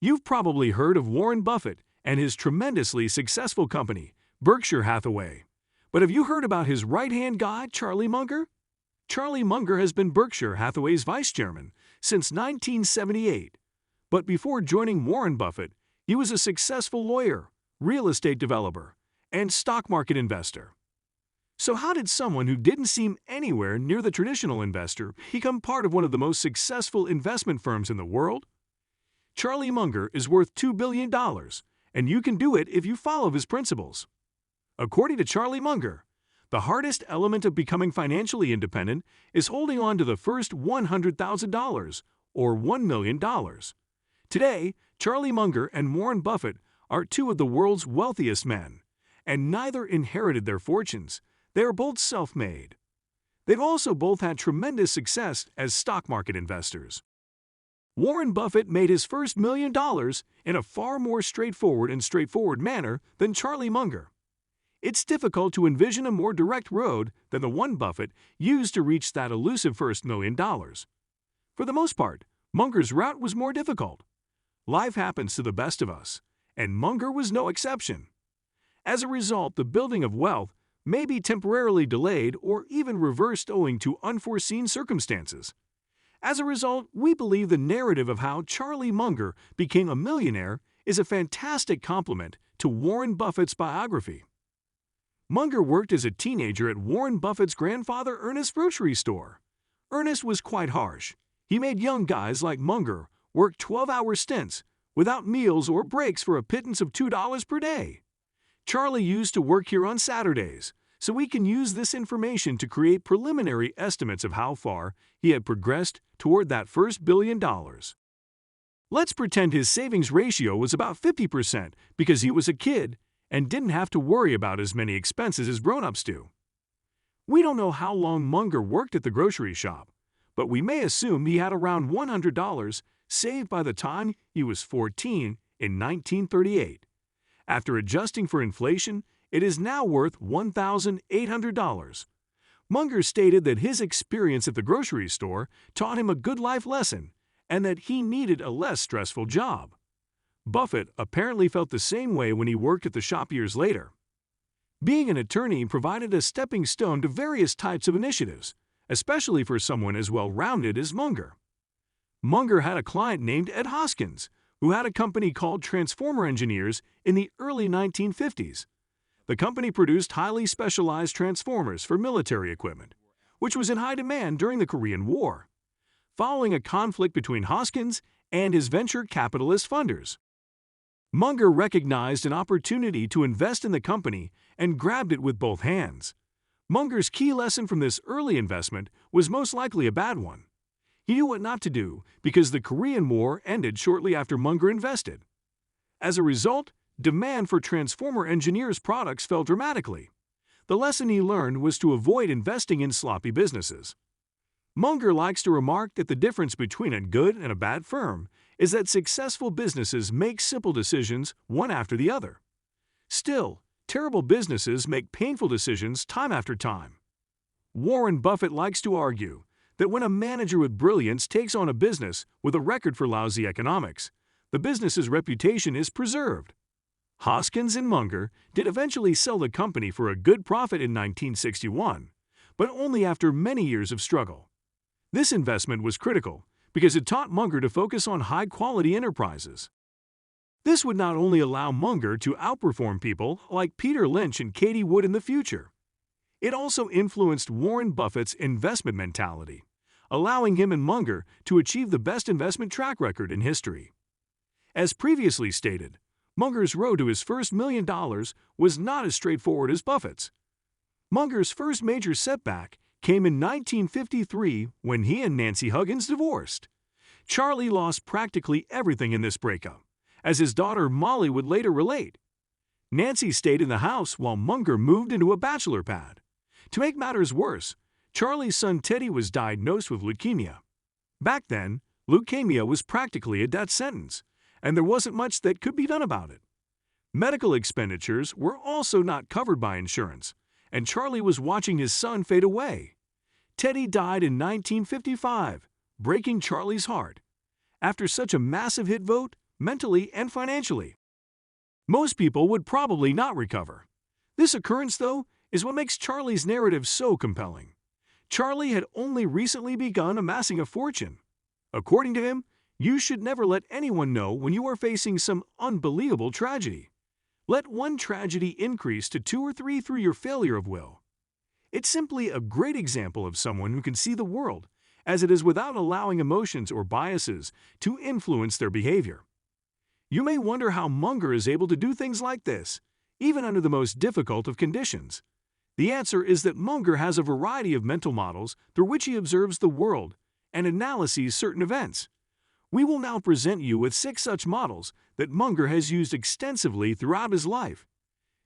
You've probably heard of Warren Buffett and his tremendously successful company, Berkshire Hathway. But have you heard about his right-hand guy, Charlie Munger? Charlie Munger has been Berkshire Hathaway's vice chairman since 1978. But before joining Warren Buffett, he was a successful lawyer, real estate developer, and stock market investor. So how did someone who didn't seem anywhere near the traditional investor become part of one of the most successful investment firms in the world? Charlie Munger is worth $2 billion, and you can do it if you follow his principles. According to Charlie Munger, the hardest element of becoming financially independent is holding on to the first $100,000, or $1 million. Today, Charlie Munger and Warren Buffett are two of the world's wealthiest men, and neither inherited their fortunes. They are both self-made. They've also both had tremendous success as stock market investors. Warren Buffett made his first $1 million in a far more straightforward manner than Charlie Munger. It's difficult to envision a more direct road than the one Buffett used to reach that elusive first $1 million. For the most part, Munger's route was more difficult. Life happens to the best of us, and Munger was no exception. As a result, the building of wealth may be temporarily delayed or even reversed owing to unforeseen circumstances. As a result, we believe the narrative of how Charlie Munger became a millionaire is a fantastic complement to Warren Buffett's biography. Munger worked as a teenager at Warren Buffett's grandfather Ernest's grocery store. Ernest was quite harsh. He made young guys like Munger work 12-hour stints without meals or breaks for a pittance of $2 per day. Charlie used to work here on Saturdays, so we can use this information to create preliminary estimates of how far he had progressed toward that first $1 billion. Let's pretend his savings ratio was about 50% because he was a kid and didn't have to worry about as many expenses as grown-ups do. We don't know how long Munger worked at the grocery shop, but we may assume he had around $100 saved by the time he was 14 in 1938. After adjusting for inflation, it is now worth $1,800. Munger stated that his experience at the grocery store taught him a good life lesson and that he needed a less stressful job. Buffett apparently felt the same way when he worked at the shop years later. Being an attorney provided a stepping stone to various types of initiatives, especially for someone as well-rounded as Munger. Munger had a client named Ed Hoskins, who had a company called Transformer Engineers in the early 1950s. The company produced highly specialized transformers for military equipment, which was in high demand during the Korean War, following a conflict between Hoskins and his venture capitalist funders. Munger recognized an opportunity to invest in the company and grabbed it with both hands. Munger's key lesson from this early investment was most likely a bad one. He knew what not to do because the Korean War ended shortly after Munger invested. As a result, demand for Transformer Engineers products fell dramatically. The lesson he learned was to avoid investing in sloppy businesses. Munger likes to remark that the difference between a good and a bad firm is that successful businesses make simple decisions one after the other. Still, terrible businesses make painful decisions time after time. Warren Buffett likes to argue that when a manager with brilliance takes on a business with a record for lousy economics, the business's reputation is preserved. Hoskins and Munger did eventually sell the company for a good profit in 1961, but only after many years of struggle. This investment was critical because it taught Munger to focus on high-quality enterprises. This would not only allow Munger to outperform people like Peter Lynch and Katie Wood in the future, it also influenced Warren Buffett's investment mentality, allowing him and Munger to achieve the best investment track record in history. As previously stated, Munger's road to his first $1 million was not as straightforward as Buffett's. Munger's first major setback came in 1953 when he and Nancy Huggins divorced. Charlie lost practically everything in this breakup, as his daughter Molly would later relate. Nancy stayed in the house while Munger moved into a bachelor pad. To make matters worse, Charlie's son Teddy was diagnosed with leukemia. Back then, leukemia was practically a death sentence, and there wasn't much that could be done about it. Medical expenditures were also not covered by insurance, and Charlie was watching his son fade away. Teddy died in 1955, breaking Charlie's heart. After such a massive hit vote, mentally, and financially. Most people would probably not recover. This occurrence, though, is what makes Charlie's narrative so compelling. Charlie had only recently begun amassing a fortune. According to him, you should never let anyone know when you are facing some unbelievable tragedy. Let one tragedy increase to 2 or 3 through your failure of will. It's simply a great example of someone who can see the world as it is without allowing emotions or biases to influence their behavior. You may wonder how Munger is able to do things like this, even under the most difficult of conditions. The answer is that Munger has a variety of mental models through which he observes the world and analyses certain events. We will now present you with 6 such models that Munger has used extensively throughout his life.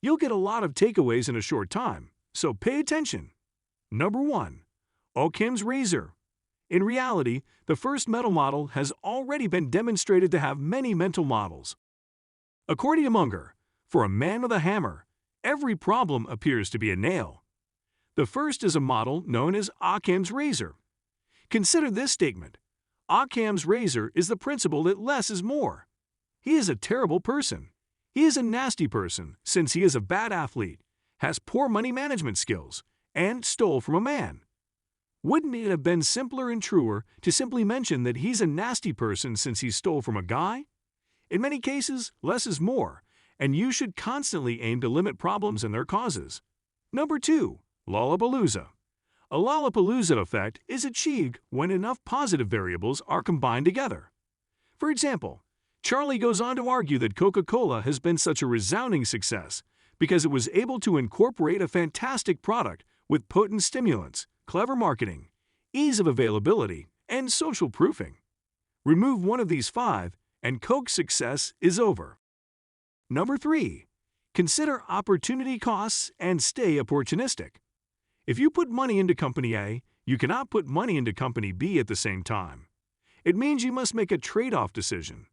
You'll get a lot of takeaways in a short time, so pay attention. Number 1. Occam's razor. In reality, the first mental model has already been demonstrated to have many mental models. According to Munger, for a man with a hammer, every problem appears to be a nail. The first is a model known as Occam's razor. Consider this statement. Occam's razor is the principle that less is more. He is a terrible person. He is a nasty person since he is a bad athlete, has poor money management skills, and stole from a man. Wouldn't it have been simpler and truer to simply mention that he's a nasty person since he stole from a guy? In many cases, less is more, and you should constantly aim to limit problems and their causes. Number 2. Lollapalooza. A Lollapalooza effect is achieved when enough positive variables are combined together. For example, Charlie goes on to argue that Coca-Cola has been such a resounding success because it was able to incorporate a fantastic product with potent stimulants, clever marketing, ease of availability, and social proofing. Remove one of these 5, and Coke's success is over. Number 3. Consider opportunity costs and stay opportunistic. If you put money into Company A, you cannot put money into Company B at the same time. It means you must make a trade-off decision.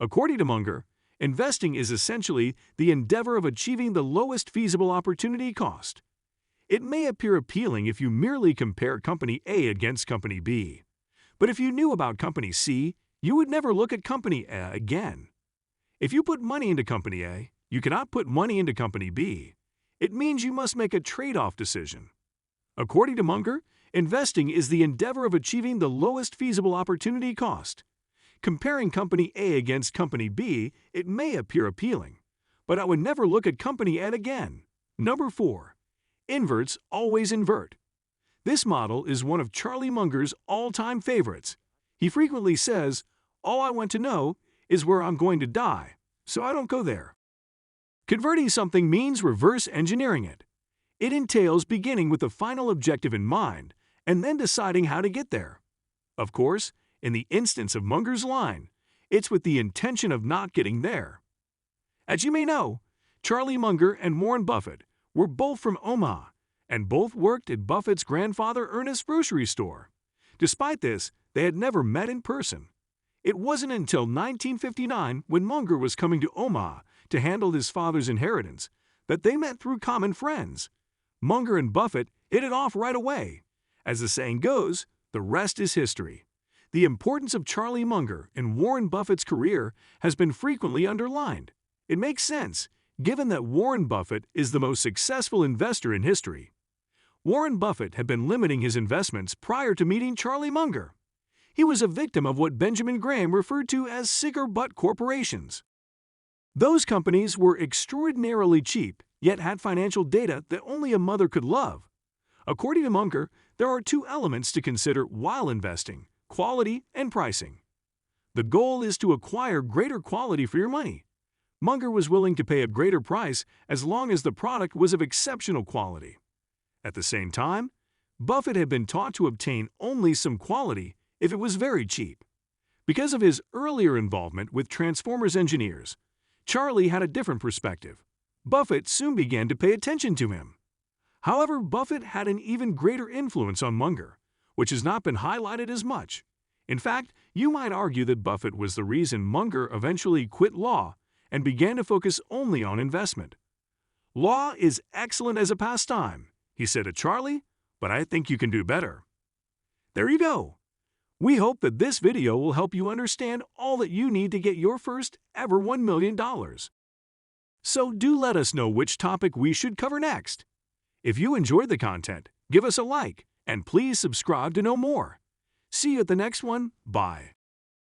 According to Munger, investing is essentially the endeavor of achieving the lowest feasible opportunity cost. It may appear appealing if you merely compare Company A against Company B. But if you knew about Company C, you would never look at Company A again. If you put money into Company A, you cannot put money into Company B. It means you must make a trade-off decision. According to Munger, investing is the endeavor of achieving the lowest feasible opportunity cost. Comparing Company A against Company B, it may appear appealing, but I would never look at Company A again. Number 4. Inverts always invert. This model is one of Charlie Munger's all-time favorites. He frequently says, "All I want to know is where I'm going to die, so I don't go there." Converting something means reverse engineering it. It entails beginning with the final objective in mind and then deciding how to get there. Of course, in the instance of Munger's line, it's with the intention of not getting there. As you may know, Charlie Munger and Warren Buffett were both from Omaha, and both worked at Buffett's grandfather Ernest's grocery store. Despite this, they had never met in person. It wasn't until 1959, when Munger was coming to Omaha to handle his father's inheritance, that they met through common friends. Munger and Buffett hit it off right away. As the saying goes, the rest is history. The importance of Charlie Munger in Warren Buffett's career has been frequently underlined. It makes sense, given that Warren Buffett is the most successful investor in history. Warren Buffett had been limiting his investments prior to meeting Charlie Munger. He was a victim of what Benjamin Graham referred to as cigar-butt corporations. Those companies were extraordinarily cheap, yet had financial data that only a mother could love. According to Munger, there are 2 elements to consider while investing: quality and pricing. The goal is to acquire greater quality for your money. Munger was willing to pay a greater price as long as the product was of exceptional quality. At the same time, Buffett had been taught to obtain only some quality if it was very cheap. Because of his earlier involvement with Transformers engineers, Charlie had a different perspective. Buffett soon began to pay attention to him. However, Buffett had an even greater influence on Munger, which has not been highlighted as much. In fact, you might argue that Buffett was the reason Munger eventually quit law and began to focus only on investment. "Law is excellent as a pastime," he said to Charlie, "but I think you can do better." There you go. We hope that this video will help you understand all that you need to get your first ever $1 million. So do let us know which topic we should cover next. If you enjoyed the content, give us a like, and please subscribe to know more. See you at the next one. Bye.